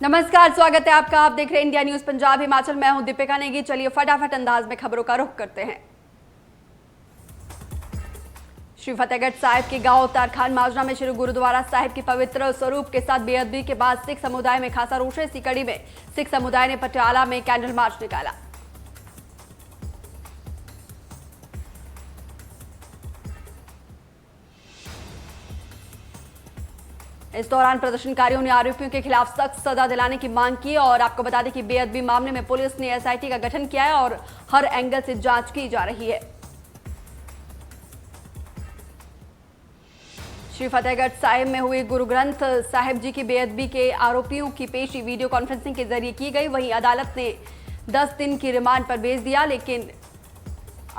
नमस्कार, स्वागत है आपका। आप देख रहे हैं इंडिया न्यूज पंजाब हिमाचल। मैं हूं दीपिका नेगी। चलिए फटाफट अंदाज में खबरों का रुख करते हैं। श्री फतेहगढ़ साहिब के गांव तारखान माजरा में श्री गुरुद्वारा साहिब की पवित्र स्वरूप के साथ बेअदबी के बाद सिख समुदाय में खासा रोष है। इसी कड़ी में सिख समुदाय ने पटियाला में कैंडल मार्च निकाला। इस दौरान प्रदर्शनकारियों ने आरोपियों के खिलाफ सख्त सजा दिलाने की मांग की और आपको बता दें कि बेअदबी मामले में पुलिस ने एसआईटी का गठन किया है और हर एंगल से जांच की जा रही है। श्री फतेहगढ़ साहिब में हुई गुरु ग्रंथ साहिब जी की बेअदबी के आरोपियों की पेशी वीडियो कॉन्फ्रेंसिंग के जरिए की गई। वहीं अदालत ने 10 दिन की रिमांड पर भेज दिया, लेकिन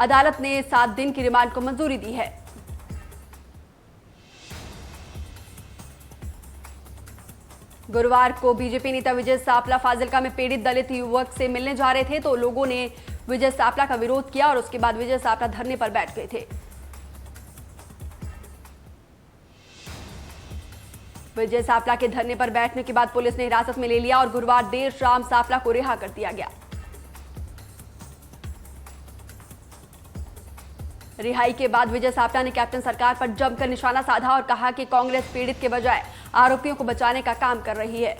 अदालत ने 7 दिन की रिमांड को मंजूरी दी है। गुरुवार को बीजेपी नेता विजय सापला फाजिल्का में पीड़ित दलित युवक से मिलने जा रहे थे तो लोगों ने विजय सापला का विरोध किया और उसके बाद विजय सापला धरने पर बैठ गए थे। विजय सापला के धरने पर बैठने के बाद पुलिस ने हिरासत में ले लिया और गुरुवार देर शाम सापला को रिहा कर दिया गया। रिहाई के बाद विजय सापला ने कैप्टन सरकार पर जमकर निशाना साधा और कहा कि कांग्रेस पीड़ित के बजाय आरोपियों को बचाने का काम कर रही है।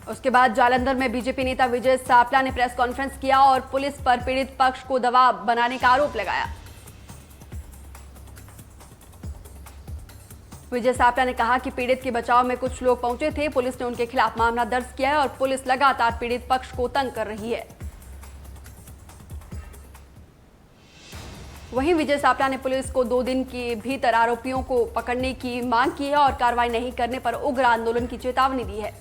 उसके बाद जालंधर में बीजेपी नेता विजय सापला ने प्रेस कॉन्फ्रेंस किया और पुलिस पर पीड़ित पक्ष को दबाव बनाने का आरोप लगाया। विजय सापला ने कहा कि पीड़ित के बचाव में कुछ लोग पहुंचे थे। पुलिस ने उनके खिलाफ मामला दर्ज किया है और पुलिस लगातार पीड़ित पक्ष को तंग कर रही है। वहीं विजय सापला ने पुलिस को 2 दिन के भीतर आरोपियों को पकड़ने की मांग की है और कार्रवाई नहीं करने पर उग्र आंदोलन की चेतावनी दी है।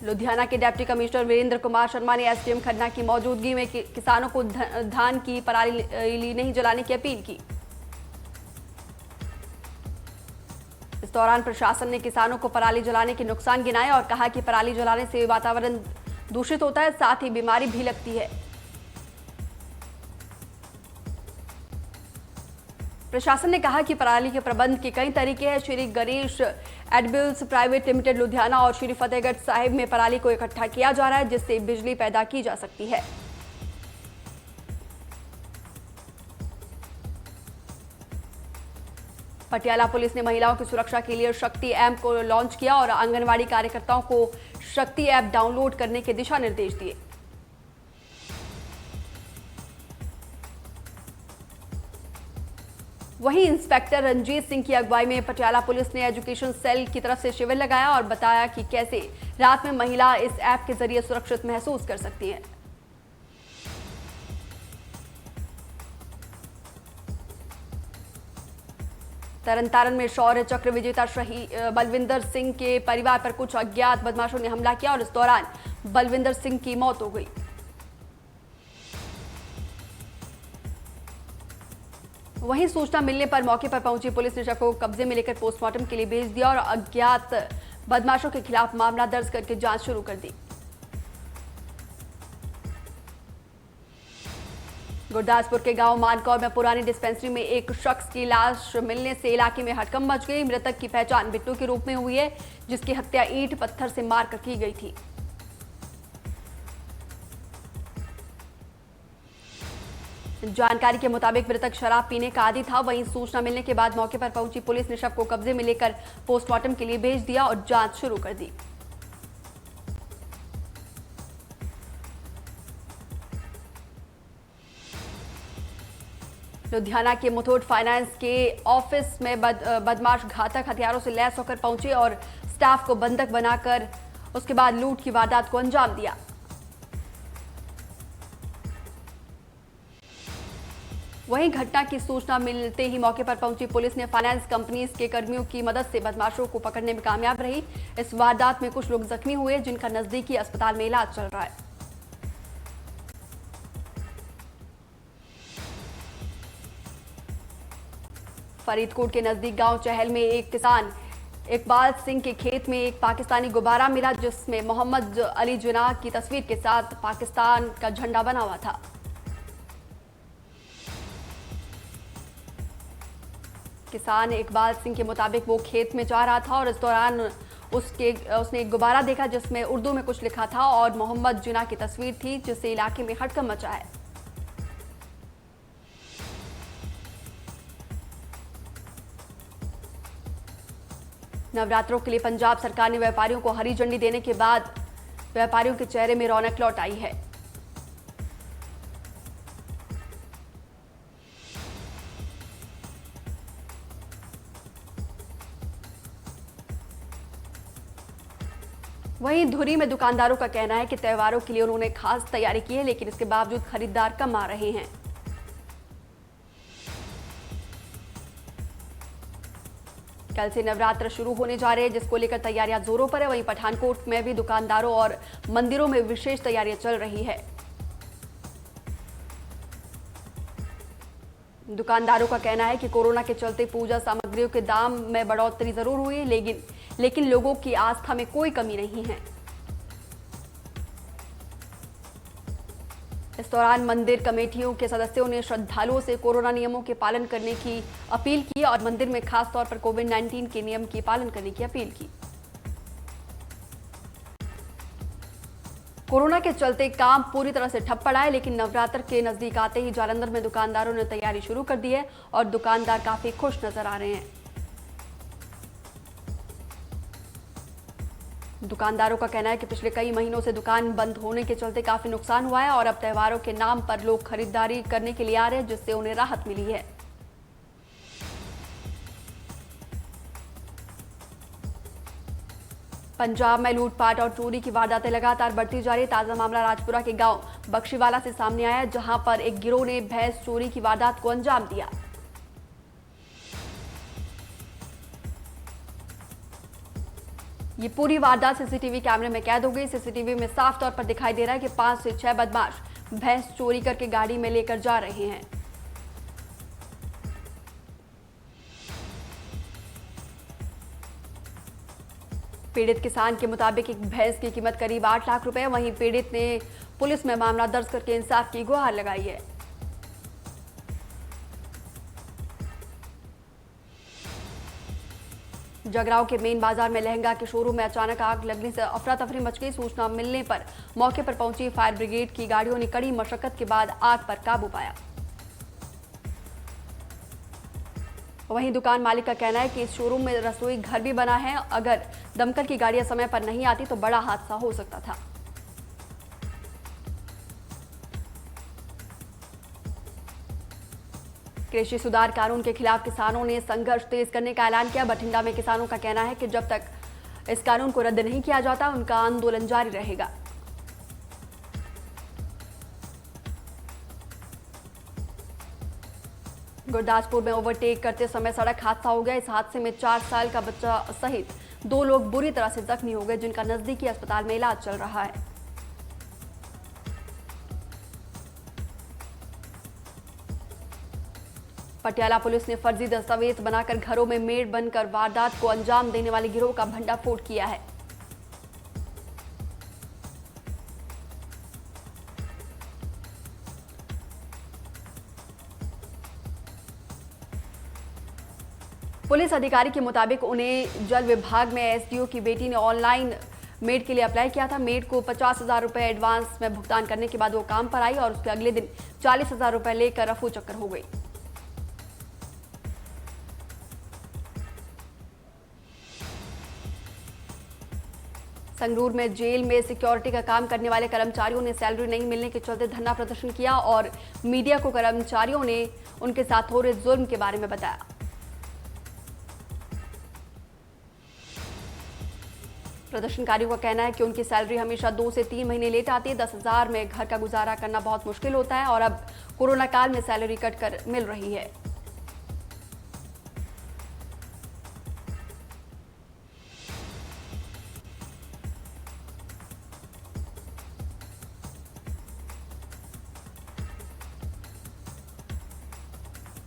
लुधियाना के डिप्टी कमिश्नर वीरेंद्र कुमार शर्मा ने एसडीएम खन्ना की मौजूदगी में किसानों को धान की पराली नहीं जलाने की अपील की। इस दौरान प्रशासन ने किसानों को पराली जलाने के नुकसान गिनाए और कहा कि पराली जलाने से वातावरण दूषित होता है, साथ ही बीमारी भी लगती है। प्रशासन ने कहा कि पराली के प्रबंध के कई तरीके हैं। Shri Ganesh edibles private limited Ludhiana और श्री फतेहगढ़ साहिब में पराली को इकट्ठा किया जा रहा है, जिससे बिजली पैदा की जा सकती है। पटियाला पुलिस ने महिलाओं की सुरक्षा के लिए शक्ति ऐप को लॉन्च किया और आंगनवाड़ी कार्यकर्ताओं को शक्ति ऐप डाउनलोड करने के दिशा निर्देश दिए। वहीं इंस्पेक्टर रंजीत सिंह की अगुवाई में पटियाला पुलिस ने एजुकेशन सेल की तरफ से शिविर लगाया और बताया कि कैसे रात में महिला इस ऐप के जरिए सुरक्षित महसूस कर सकती हैं। तरनतारन में शौर्य चक्र विजेता शहीद बलविंदर सिंह के परिवार पर कुछ अज्ञात बदमाशों ने हमला किया और इस दौरान बलविंदर सिंह की मौत हो गई। वहीं सूचना मिलने पर मौके पर पहुंची पुलिस ने शव को कब्जे में लेकर पोस्टमार्टम के लिए भेज दिया और अज्ञात बदमाशों के खिलाफ मामला दर्ज करके जांच शुरू कर दी। गुरदासपुर के गांव मानकौर में पुरानी डिस्पेंसरी में एक शख्स की लाश मिलने से इलाके में हड़कंप मच गई। मृतक की पहचान बिट्टू के रूप में हुई है, जिसकी हत्या ईंट पत्थर से मारकर की गई थी। जानकारी के मुताबिक मृतक शराब पीने का आदी था। वहीं सूचना मिलने के बाद मौके पर पहुंची पुलिस ने शव को कब्जे में लेकर पोस्टमार्टम के लिए भेज दिया और जांच शुरू कर दी। लुधियाना के मुथूट फाइनेंस के ऑफिस में बदमाश घातक हथियारों से लैस होकर पहुंचे और स्टाफ को बंधक बनाकर उसके बाद लूट की वारदात को अंजाम दिया। वहीं घटना की सूचना मिलते ही मौके पर पहुंची पुलिस ने फाइनेंस कंपनीज के कर्मियों की मदद से बदमाशों को पकड़ने में कामयाब रही। इस वारदात में कुछ लोग जख्मी हुए, जिनका नजदीकी अस्पताल में इलाज चल रहा है। फरीदकोट के नजदीक गांव चहल में एक किसान इकबाल सिंह के खेत में एक पाकिस्तानी गुब्बारा मिला, जिसमें मोहम्मद अली जिन्नाह की तस्वीर के साथ पाकिस्तान का झंडा बना हुआ था। किसान इकबाल सिंह के मुताबिक वो खेत में जा रहा था और इस दौरान उसने एक गुब्बारा देखा जिसमें उर्दू में कुछ लिखा था और मोहम्मद जिन्ना की तस्वीर थी, जिससे इलाके में हड़कंप मचा है। नवरात्रों के लिए पंजाब सरकार ने व्यापारियों को हरी झंडी देने के बाद व्यापारियों के चेहरे में रौनक लौट आई है। वहीं धुरी में दुकानदारों का कहना है कि त्योहारों के लिए उन्होंने खास तैयारी की है, लेकिन इसके बावजूद खरीदार कम आ रहे हैं। कल से नवरात्र शुरू होने जा रहे हैं, जिसको लेकर तैयारियां जोरों पर है। वहीं पठानकोट में भी दुकानदारों और मंदिरों में विशेष तैयारियां चल रही है। दुकानदारों का कहना है कि कोरोना के चलते पूजा सामग्रियों के दाम में बढ़ोतरी जरूर हुई है, लेकिन लोगों की आस्था में कोई कमी नहीं है। इस दौरान मंदिर कमेटियों के सदस्यों ने श्रद्धालुओं से कोरोना नियमों के पालन करने की अपील की और मंदिर में खास तौर पर कोविड-19 के नियम की पालन करने की अपील की। कोरोना के चलते काम पूरी तरह से ठप पड़ा है, लेकिन नवरात्र के नजदीक आते ही जालंधर में दुकानदारों ने तैयारी शुरू कर दी है और दुकानदार काफी खुश नजर आ रहे हैं। दुकानदारों का कहना है कि पिछले कई महीनों से दुकान बंद होने के चलते काफी नुकसान हुआ है और अब त्योहारों के नाम पर लोग खरीदारी करने के लिए आ रहे हैं, जिससे उन्हें राहत मिली है। पंजाब में लूटपाट और चोरी की वारदातें लगातार बढ़ती जा रही। ताजा मामला राजपुरा के गांव बख्शीवाला से सामने आया, जहां पर एक गिरोह ने भैंस चोरी की वारदात को अंजाम दिया। ये पूरी वारदात सीसीटीवी कैमरे में कैद हो गई। सीसीटीवी में साफ तौर पर दिखाई दे रहा है कि 5 से 6 बदमाश भैंस चोरी करके गाड़ी में लेकर जा रहे हैं। पीड़ित किसान के मुताबिक एक भैंस की कीमत करीब 8 लाख रुपए। वहीं पीड़ित ने पुलिस में मामला दर्ज करके इंसाफ की गुहार लगाई है। जगरांव के मेन बाजार में लहंगा के शोरूम में अचानक आग लगने से अफरा तफरी मच गई। सूचना मिलने पर मौके पर पहुंची फायर ब्रिगेड की गाड़ियों ने कड़ी मशक्कत के बाद आग पर काबू पाया। वहीं दुकान मालिक का कहना है कि इस शोरूम में रसोई घर भी बना है। अगर दमकल की गाड़ियां समय पर नहीं आती तो बड़ा हादसा हो सकता था। कृषि सुधार कानून के खिलाफ किसानों ने संघर्ष तेज करने का ऐलान किया। बठिंडा में किसानों का कहना है कि जब तक इस कानून को रद्द नहीं किया जाता उनका आंदोलन जारी रहेगा। गुरदासपुर में ओवरटेक करते समय सड़क हादसा हो गया। इस हादसे में 4 साल का बच्चा सहित 2 लोग बुरी तरह से जख्मी हो गए, जिनका नजदीकी अस्पताल में इलाज चल रहा है। पटियाला पुलिस ने फर्जी दस्तावेज बनाकर घरों में मेड बनकर वारदात को अंजाम देने वाले गिरोह का भंडाफोड़ किया है। पुलिस अधिकारी के मुताबिक उन्हें जल विभाग में एसडीओ की बेटी ने ऑनलाइन मेड के लिए अप्लाई किया था। मेड को 50,000 रुपए एडवांस में भुगतान करने के बाद वो काम पर आई और उसके अगले दिन 40,000 रुपए लेकर रफू चक्कर हो गई। संगरूर में जेल में सिक्योरिटी का काम करने वाले कर्मचारियों ने सैलरी नहीं मिलने के चलते धरना प्रदर्शन किया और मीडिया को कर्मचारियों ने उनके साथ हो रहे जुल्म के बारे में बताया। प्रदर्शनकारियों का कहना है कि उनकी सैलरी हमेशा 2 से 3 महीने लेट आती है। 10,000 में घर का गुजारा करना बहुत मुश्किल होता है और अब कोरोना काल में सैलरी कट कर मिल रही है।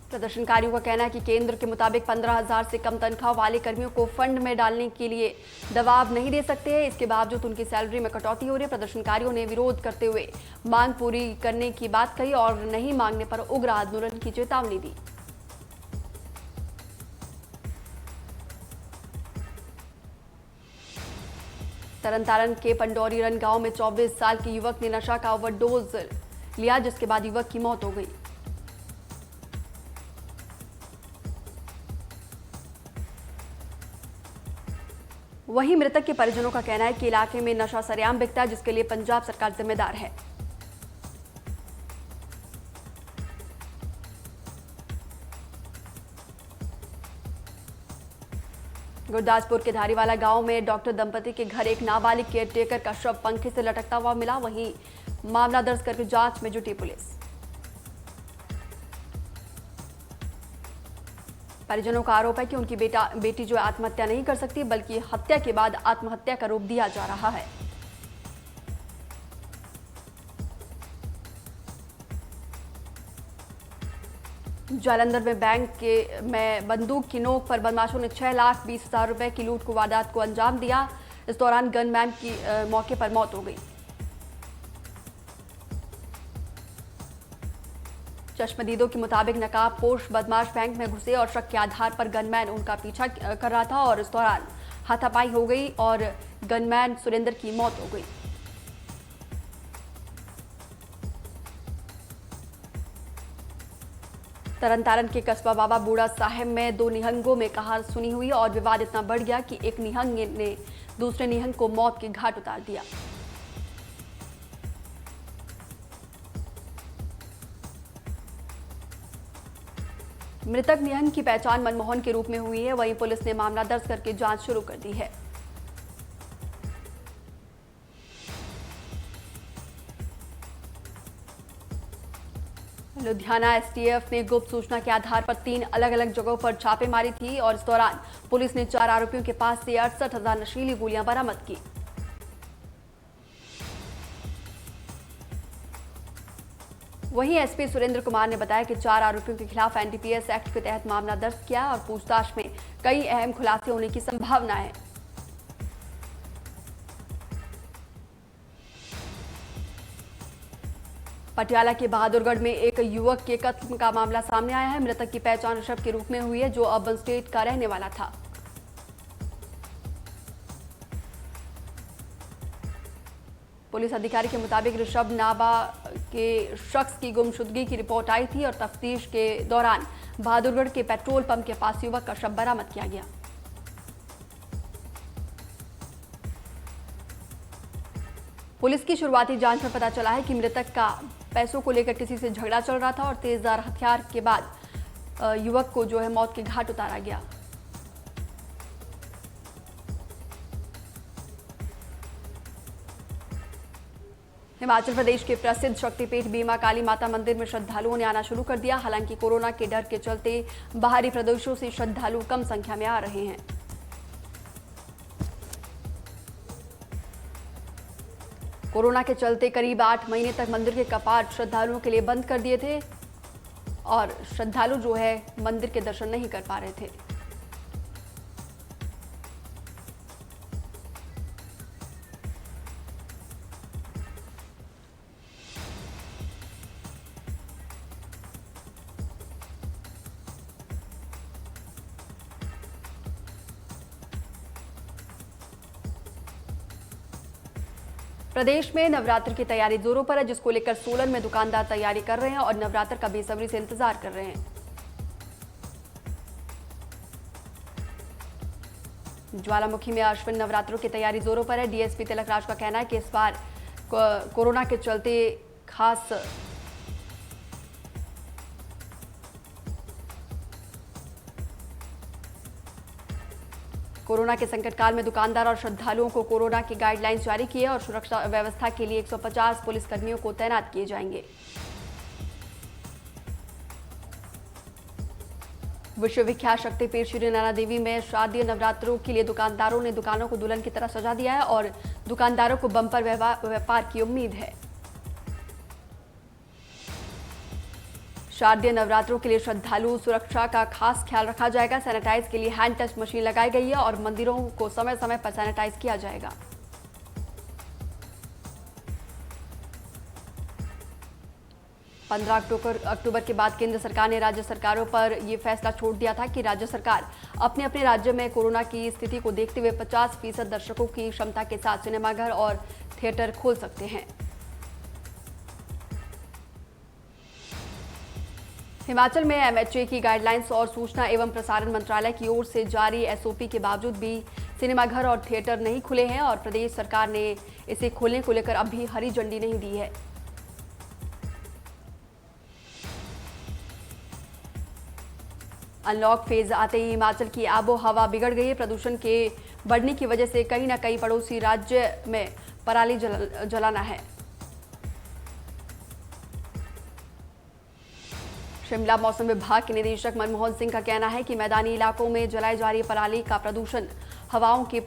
प्रदर्शनकारियों का कहना है कि केंद्र के मुताबिक 15,000 से कम तनख्वाह वाले कर्मियों को फंड में डालने के लिए दबाव नहीं दे सकते हैं। इसके बावजूद उनकी सैलरी में कटौती हो रही है। प्रदर्शनकारियों ने विरोध करते हुए मांग पूरी करने की बात कही और नहीं मांगने पर उग्र आंदोलन की चेतावनी दी। तरनतारन के पंडौरी रन गांव में 24 साल के युवक ने नशा का ओवरडोज लिया, जिसके बाद युवक की मौत हो गई। वहीं मृतक के परिजनों का कहना है कि इलाके में नशा सरेआम बिकता है, जिसके लिए पंजाब सरकार जिम्मेदार है। गुरदासपुर के धारीवाला गांव में डॉक्टर दंपति के घर एक नाबालिग केयरटेकर का शव पंखे से लटकता हुआ मिला। वहीं मामला दर्ज करके जांच में जुटी पुलिस। परिजनों का आरोप है कि उनकी बेटी जो आत्महत्या नहीं कर सकती, बल्कि हत्या के बाद आत्महत्या का रूप दिया जा रहा है। जालंधर में बैंक में बंदूक की नोक पर बदमाशों ने 6,20,000 रुपए की लूट को वारदात को अंजाम दिया। इस दौरान गनमैन की मौके पर मौत हो गई। चश्मदीदों के मुताबिक नकाबपोश बदमाश बैंक में घुसे और शक के आधार पर गनमैन उनका पीछा कर रहा था और इस दौरान हाथापाई हो गई और गनमैन सुरेंद्र की मौत हो गई। तरनतारन के कस्बा बाबा बूढ़ा साहिब में 2 निहंगों में कहार सुनी हुई और विवाद इतना बढ़ गया कि एक निहंग ने दूसरे निहंग को मौत के घाट उतार दिया। मृतक निहंग की पहचान मनमोहन के रूप में हुई है। वहीं पुलिस ने मामला दर्ज करके जांच शुरू कर दी है। लुधियाना एसटीएफ ने गुप्त सूचना के आधार पर 3 अलग-अलग जगहों पर छापे मारी थी और इस दौरान पुलिस ने 4 आरोपियों के पास से 68,000 नशीली गोलियां बरामद की। वहीं एसपी सुरेंद्र कुमार ने बताया कि 4 आरोपियों के खिलाफ एनडीपीएस एक्ट के तहत मामला दर्ज किया और पूछताछ में कई अहम खुलासे होने की संभावना है। पटियाला के बहादुरगढ़ में एक युवक के कत्ल का मामला सामने आया है। मृतक की पहचान ऋषभ के रूप में हुई है, जो अर्बन स्टेट का रहने वाला था। पुलिस अधिकारी के मुताबिक ऋषभ नाबा के शख्स की गुमशुदगी की रिपोर्ट आई थी और तफ्तीश के दौरान बहादुरगढ़ के पेट्रोल पंप के पास युवक का शव बरामद किया गया। पुलिस की शुरुआती जांच में पता चला है कि मृतक का पैसों को लेकर किसी से झगड़ा चल रहा था और तेजधार हथियार के बाद युवक को जो है मौत के घाट उतारा गया। हिमाचल प्रदेश के प्रसिद्ध शक्तिपीठ बीमा काली माता मंदिर में श्रद्धालुओं ने आना शुरू कर दिया। हालांकि कोरोना के डर के चलते बाहरी प्रदेशों से श्रद्धालु कम संख्या में आ रहे हैं। कोरोना के चलते करीब 8 महीने तक मंदिर के कपाट श्रद्धालुओं के लिए बंद कर दिए थे और श्रद्धालु जो है मंदिर के दर्शन नहीं कर पा रहे थे। प्रदेश में नवरात्र की तैयारी जोरों पर है, जिसको लेकर सोलन में दुकानदार तैयारी कर रहे हैं और नवरात्र का बेसब्री से इंतजार कर रहे हैं। ज्वालामुखी में अश्विन नवरात्रों की तैयारी जोरों पर है। डीएसपी तिलक राज का कहना है कि इस बार कोरोना के चलते खास कोरोना के संकट काल में दुकानदार और श्रद्धालुओं को कोरोना की गाइडलाइंस जारी की है और सुरक्षा व्यवस्था के लिए 150 पुलिसकर्मियों को तैनात किए जाएंगे। विश्वविख्यात शक्तिपीठ श्री नैना देवी में शारदीय नवरात्रों के लिए दुकानदारों ने दुकानों को दुल्हन की तरह सजा दिया है और दुकानदारों को बम्पर व्यापार की उम्मीद है। शारदीय नवरात्रों के लिए श्रद्धालु सुरक्षा का खास ख्याल रखा जाएगा। सैनिटाइज के लिए हैंड टच मशीन लगाई गई है और मंदिरों को समय समय पर सैनिटाइज किया जाएगा। 15 अक्टूबर के बाद केंद्र सरकार ने राज्य सरकारों पर यह फैसला छोड़ दिया था कि राज्य सरकार अपने अपने राज्य में कोरोना की स्थिति को देखते हुए 50% दर्शकों की क्षमता के साथ सिनेमाघर और थिएटर खोल सकते हैं। हिमाचल में एमएचए की गाइडलाइंस और सूचना एवं प्रसारण मंत्रालय की ओर से जारी एसओपी के बावजूद भी सिनेमाघर और थिएटर नहीं खुले हैं और प्रदेश सरकार ने इसे खोलने को लेकर अभी हरी झंडी नहीं दी है। अनलॉक फेज आते ही हिमाचल की आबो हवा बिगड़ गई है। प्रदूषण के बढ़ने की वजह से कहीं न कहीं पड़ोसी राज्य में पराली जलाना है। शिमला मौसम विभाग के निदेशक मनमोहन सिंह का कहना है कि मैदानी इलाकों में जलाई जा रही पराली का प्रदूषण हवाओं के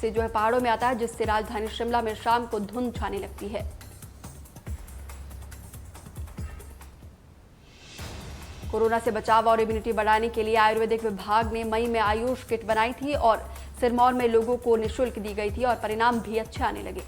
से पहाड़ों में आता है, जिससे राजधानी शिमला में शाम को धुंध छाने लगती है। कोरोना से बचाव और इम्यूनिटी बढ़ाने के लिए आयुर्वेदिक विभाग ने मई में आयुष किट बनाई थी और सिरमौर में लोगों को निःशुल्क दी गई थी और परिणाम भी अच्छे आने लगे।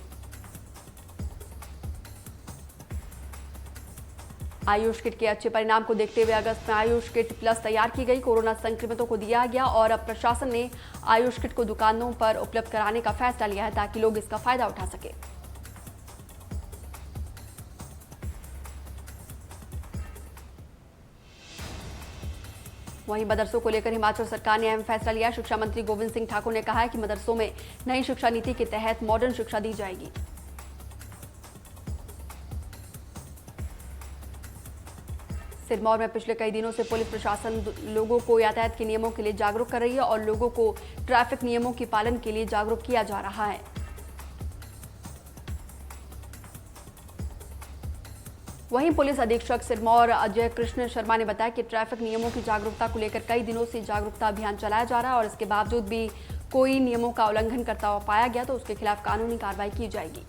आयुष किट के अच्छे परिणाम को देखते हुए अगस्त में आयुष किट प्लस तैयार की गई। कोरोना संक्रमितों को दिया गया और अब प्रशासन ने आयुष किट को दुकानों पर उपलब्ध कराने का फैसला लिया है ताकि लोग इसका फायदा उठा सके। वहीं मदरसों को लेकर हिमाचल सरकार ने अहम फैसला लिया। शिक्षा मंत्री गोविंद सिंह ठाकुर ने कहा है कि मदरसों में नई शिक्षा नीति के तहत मॉडर्न शिक्षा दी जाएगी। सिरमौर में पिछले कई दिनों से पुलिस प्रशासन लोगों को यातायात के नियमों के लिए जागरूक कर रही है और लोगों को ट्रैफिक नियमों के पालन के लिए जागरूक किया जा रहा है। वहीं पुलिस अधीक्षक सिरमौर अजय कृष्ण शर्मा ने बताया कि ट्रैफिक नियमों की जागरूकता को लेकर कई दिनों से जागरूकता अभियान चलाया जा रहा है और इसके बावजूद भी कोई नियमों का उल्लंघन करता हुआ पाया गया तो उसके खिलाफ कानूनी कार्रवाई की जाएगी।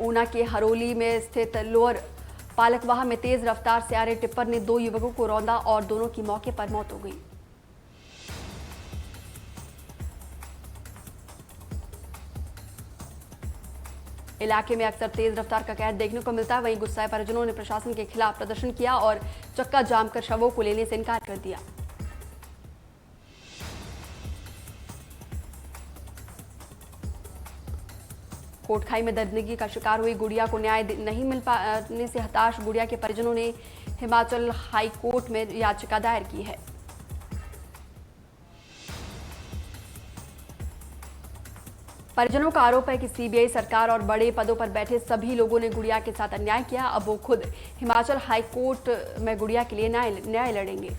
ऊना के हरोली में स्थित लोअर पालकवाह में तेज रफ्तार से आ रहे टिप्पर ने 2 युवकों को रौंदा और दोनों की मौके पर मौत हो गई। इलाके में अक्सर तेज रफ्तार का कहर देखने को मिलता है। वहीं गुस्साए परिजनों ने प्रशासन के खिलाफ प्रदर्शन किया और चक्का जाम कर शवों को लेने से इनकार कर दिया। कोटखाई में दर्दगी का शिकार हुई गुड़िया को न्याय नहीं मिल पाने से हताश गुड़िया के परिजनों ने हिमाचल हाई कोर्ट में याचिका दायर की है। परिजनों का आरोप है कि सीबीआई सरकार और बड़े पदों पर बैठे सभी लोगों ने गुड़िया के साथ अन्याय किया। अब वो खुद हिमाचल हाई कोर्ट में गुड़िया के लिए न्याय लड़ेंगे।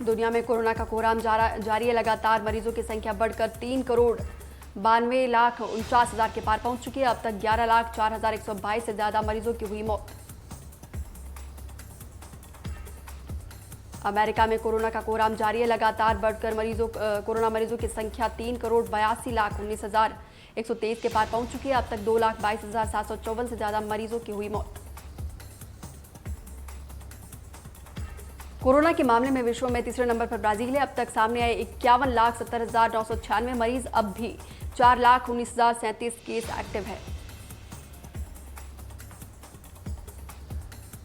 दुनिया में कोरोना का कोहराम जारी है। लगातार मरीजों की संख्या बढ़कर 3,92,49,49 के पार पहुंच चुकी है। अब तक 11,04,122 से ज्यादा मरीजों की हुई मौत। अमेरिका में कोरोना का कोहराम जारी है। लगातार बढ़कर कोरोना मरीजों की संख्या 3,82,19,123 के पार पहुंच चुकी है। अब तक 2,22,754 से ज्यादा मरीजों की हुई मौत। कोरोना के मामले में विश्व में तीसरे नंबर पर ब्राजील है। अब तक सामने आए 51,70,996 मरीज। अब भी 4,19,037 केस एक्टिव है।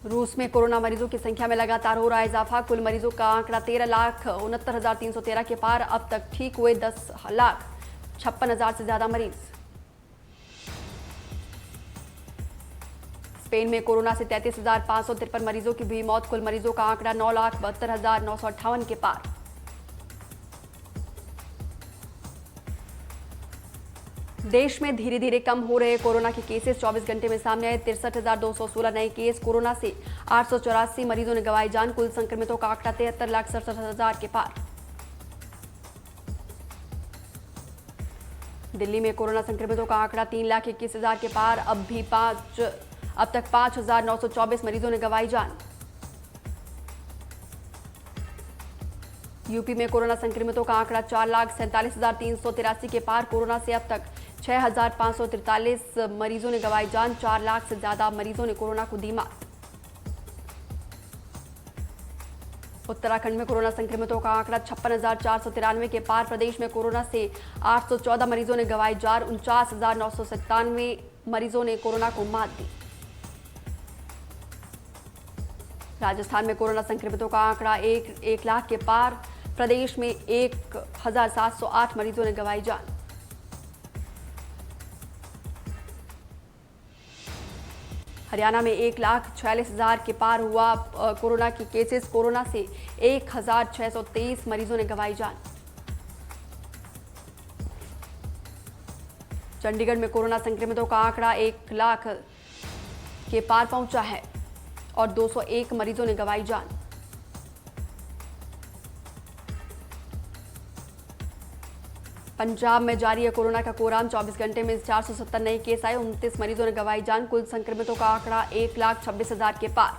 रूस में कोरोना मरीजों की संख्या में लगातार हो रहा है इजाफा। कुल मरीजों का आंकड़ा 13,69,313 के पार। अब तक ठीक हुए 10,56,000 से ज्यादा मरीज। स्पेन में कोरोना से 33,553 मरीजों की हुई मौत। कुल मरीजों का आंकड़ा 9,72,958 के पार। देश में धीरे धीरे कम हो रहे कोरोना के केसेस। 24 घंटे में सामने आए 63,216 नए केस। कोरोना से 884 मरीजों ने गंवाई जान। कुल संक्रमितों का आंकड़ा 73,67,000 के पार। दिल्ली में कोरोना संक्रमितों का आंकड़ा 3,21,000 के पार। अब तक 5,924 मरीजों ने गंवाई जान। यूपी में कोरोना संक्रमितों का आंकड़ा 4,47,383 के पार। कोरोना से अब तक 6,543 मरीजों ने गंवाई जान। 4 लाख से ज्यादा मरीजों ने कोरोना को दी मात। उत्तराखंड में कोरोना संक्रमितों का आंकड़ा 56,493 के पार। प्रदेश में कोरोना से 814 मरीजों ने गंवाई जान। 49,997 मरीजों ने कोरोना को मात दी। राजस्थान में कोरोना संक्रमितों का आंकड़ा 1 लाख के पार। प्रदेश में 1,708 मरीजों ने गंवाई जान। हरियाणा में 1,46,000 के पार हुआ कोरोना की केसेस। कोरोना से 1,623 मरीजों ने गंवाई जान। चंडीगढ़ में कोरोना संक्रमितों का आंकड़ा 1 लाख के पार पहुंचा है और 201 मरीजों ने गंवाई जान। पंजाब में जारी है कोरोना का कोराम। 24 घंटे में 470 नए केस आए। 29 मरीजों ने गंवाई जान। कुल संक्रमितों का आंकड़ा 1,26,000 के पार।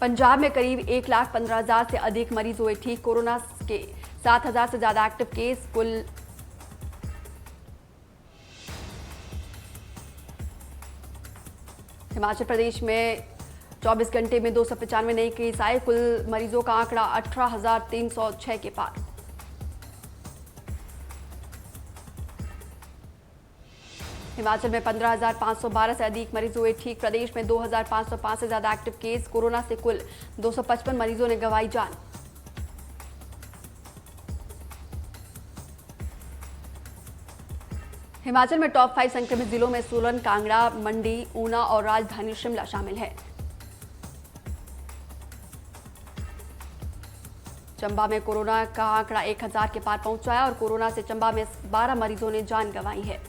पंजाब में करीब 1,15,000 से अधिक मरीज हुए ठीक। कोरोना के 7,000 से ज्यादा एक्टिव केस। कुल हिमाचल प्रदेश में 24 घंटे में 295 नए केस आए। कुल मरीजों का आंकड़ा 18,306 के पार। हिमाचल में 15,512 से अधिक मरीज हुए ठीक। प्रदेश में 2,505 से ज्यादा एक्टिव केस। कोरोना से कुल 255 मरीजों ने गंवाई जान। हिमाचल में टॉप 5 संक्रमित जिलों में सोलन, कांगड़ा, मंडी, ऊना और राजधानी शिमला शामिल है। चंबा में कोरोना का आंकड़ा 1,000 के पार पहुंचा है और कोरोना से चंबा में 12 मरीजों ने जान गंवाई है।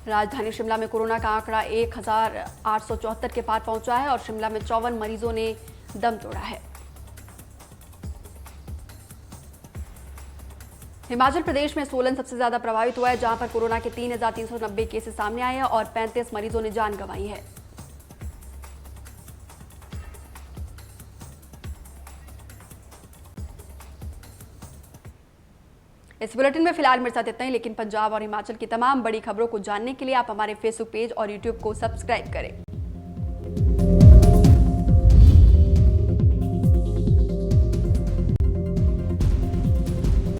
राजधानी शिमला में कोरोना का आंकड़ा 1,874 के पार पहुंचा है और शिमला में 54 मरीजों ने दम तोड़ा है। हिमाचल प्रदेश में सोलन सबसे ज्यादा प्रभावित हुआ है, जहां पर कोरोना के 3,390 केसेस सामने आए हैं और 35 मरीजों ने जान गंवाई है। इस बुलेटिन में फिलहाल मेरे साथ इतना ही, लेकिन पंजाब और हिमाचल की तमाम बड़ी खबरों को जानने के लिए आप हमारे फेसबुक पेज और यूट्यूब को सब्सक्राइब करें।